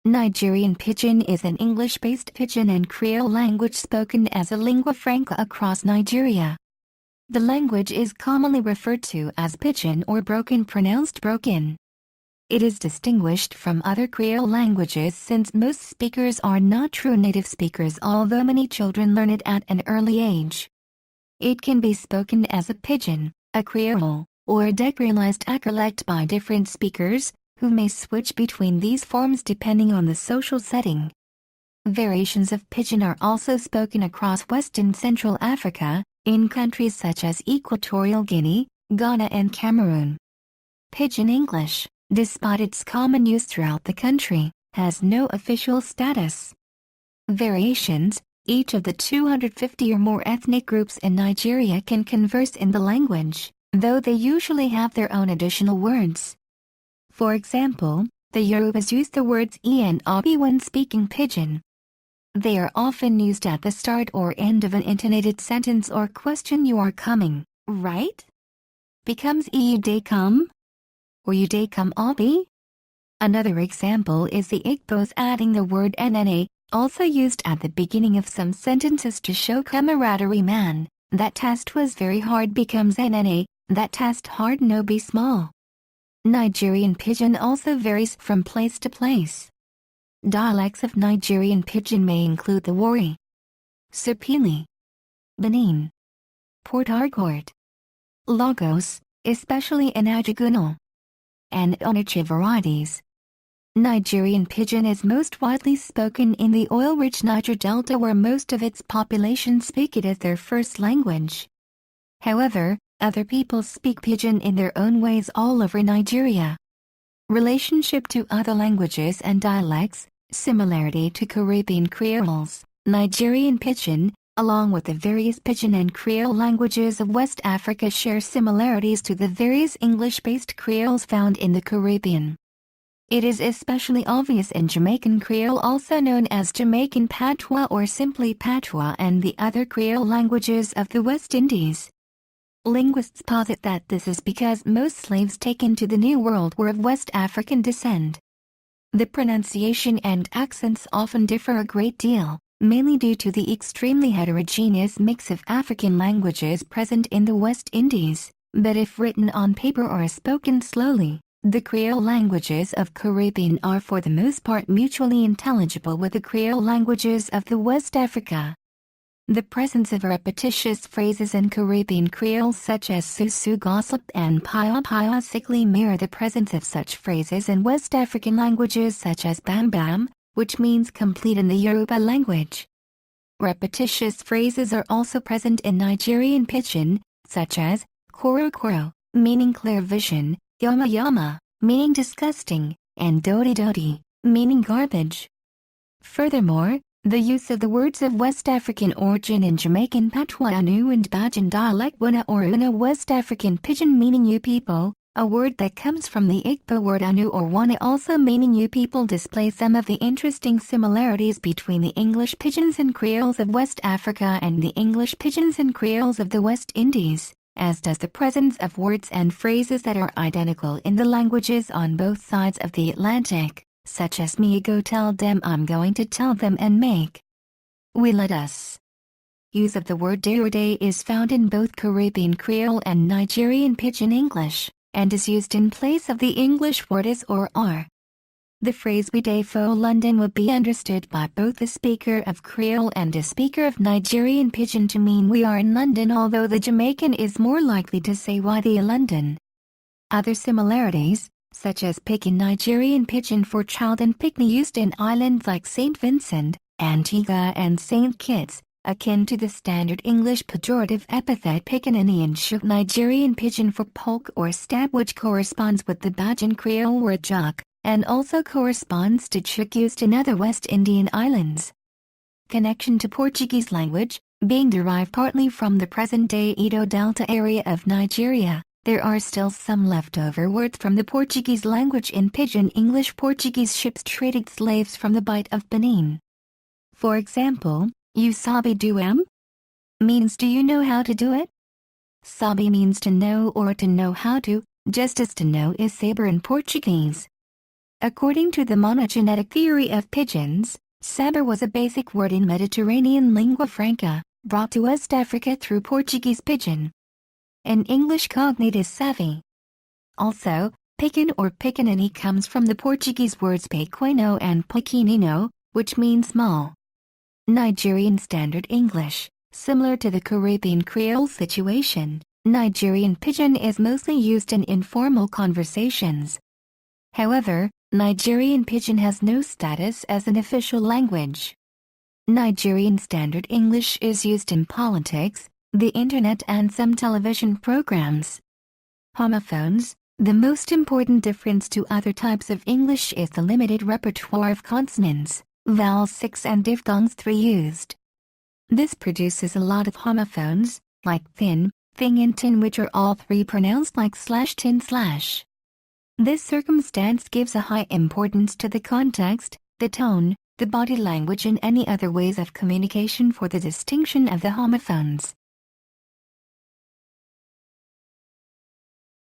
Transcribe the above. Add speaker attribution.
Speaker 1: Nigerian Pidgin is an English-based Pidgin and Creole language spoken as a lingua franca across Nigeria. The language is commonly referred to as Pidgin or Brokin, pronounced Brokin. It is distinguished from other Creole languages since most speakers are not true native speakers, although many children learn it at an early age. It can be spoken as a Pidgin, a Creole, or a decreolised acrolect by different speakers, who may switch between these forms depending on the social setting. Variations of Pidgin are also spoken across West and Central Africa, in countries such as Equatorial Guinea, Ghana and Cameroon. Pidgin English, despite its common use throughout the country, has no official status. Variations: each of the 250 or more ethnic groups in Nigeria can converse in the language, though they usually have their own additional words. For example, the Yorubas use the words "e" and "obi" when speaking Pidgin. They are often used at the start or end of an intonated sentence or question. "You are coming, right?" becomes "e you dey come?" or "you dey come obi?" Another example is the Igbos adding the word "nna," also used at the beginning of some sentences to show camaraderie. "Man, that task was very hard" becomes "nna, that task hard no be small." Nigerian Pidgin also varies from place to place. Dialects of Nigerian Pidgin may include the Warri, Supili, Benin, Port Harcourt, Lagos, especially in Ajagunal, and Onitsha varieties. Nigerian Pidgin is most widely spoken in the oil-rich Niger Delta, where most of its population speak it as their first language. However, other people speak Pidgin in their own ways all over Nigeria. Relationship to other languages and dialects: similarity to Caribbean Creoles. Nigerian Pidgin, along with the various Pidgin and Creole languages of West Africa, share similarities to the various English-based Creoles found in the Caribbean. It is especially obvious in Jamaican Creole, also known as Jamaican Patois or simply Patois, and the other Creole languages of the West Indies. Linguists posit that this is because most slaves taken to the New World were of West African descent. The pronunciation and accents often differ a great deal, mainly due to the extremely heterogeneous mix of African languages present in the West Indies, but if written on paper or spoken slowly, the Creole languages of Caribbean are for the most part mutually intelligible with the Creole languages of the West Africa. The presence of repetitious phrases in Caribbean Creole such as "susu" gossip and "pia pia" sickly mirror the presence of such phrases in West African languages such as "bam bam," which means complete in the Yoruba language. Repetitious phrases are also present in Nigerian Pidgin, such as "koro koro," meaning clear vision, "yama yama," meaning disgusting, and "dodi dodi," meaning garbage. Furthermore, the use of the words of West African origin in Jamaican Patois Anu and Bajan dialect Wuna or Una, West African Pidgin meaning "you people," a word that comes from the Igbo word Anu or Wana also meaning "you people," display some of the interesting similarities between the English Pidgins and Creoles of West Africa and the English Pidgins and Creoles of the West Indies, as does the presence of words and phrases that are identical in the languages on both sides of the Atlantic, such as "me go tell them," "I'm going to tell them," and "make we let us." Use of the word "day" or "day" is found in both Caribbean Creole and Nigerian Pidgin English, and is used in place of the English word "is" or "are." The phrase "we day fo London" would be understood by both the speaker of Creole and a speaker of Nigerian Pidgin to mean "we are in London," although the Jamaican is more likely to say "why the London." Other similarities, such as "pick" in Nigerian Pidgin for child and "picnic" used in islands like St. Vincent, Antigua and St. Kitts, akin to the standard English pejorative epithet "pickaninny" in Shook Nigerian Pidgin for poke or stab, which corresponds with the Bajan Creole word "jock," and also corresponds to chook used in other West Indian islands. Connection to Portuguese language, being derived partly from the present-day Edo Delta area of Nigeria. There are still some leftover words from the Portuguese language in Pidgin English. Portuguese ships traded slaves from the Bight of Benin. For example, "you sabe do am?" means "do you know how to do it?" Sabe means to know or to know how to, just as to know is saber in Portuguese. According to the monogenetic theory of pigeons, saber was a basic word in Mediterranean lingua franca, brought to West Africa through Portuguese pidgin. In English cognate is savvy. Also, Pidgin or Piccaninny comes from the Portuguese words pequeno and pequenino, which mean small. Nigerian Standard English, similar to the Caribbean Creole situation, Nigerian Pidgin is mostly used in informal conversations. However, Nigerian Pidgin has no status as an official language. Nigerian Standard English is used in politics, the internet and some television programs. Homophones. The most important difference to other types of English is the limited repertoire of consonants, vowel 6 and diphthongs 3 used. This produces a lot of homophones, like thin, thing and tin, which are all 3 pronounced like /tin/. This circumstance gives a high importance to the context, the tone, the body language and any other ways of communication for the distinction of the homophones.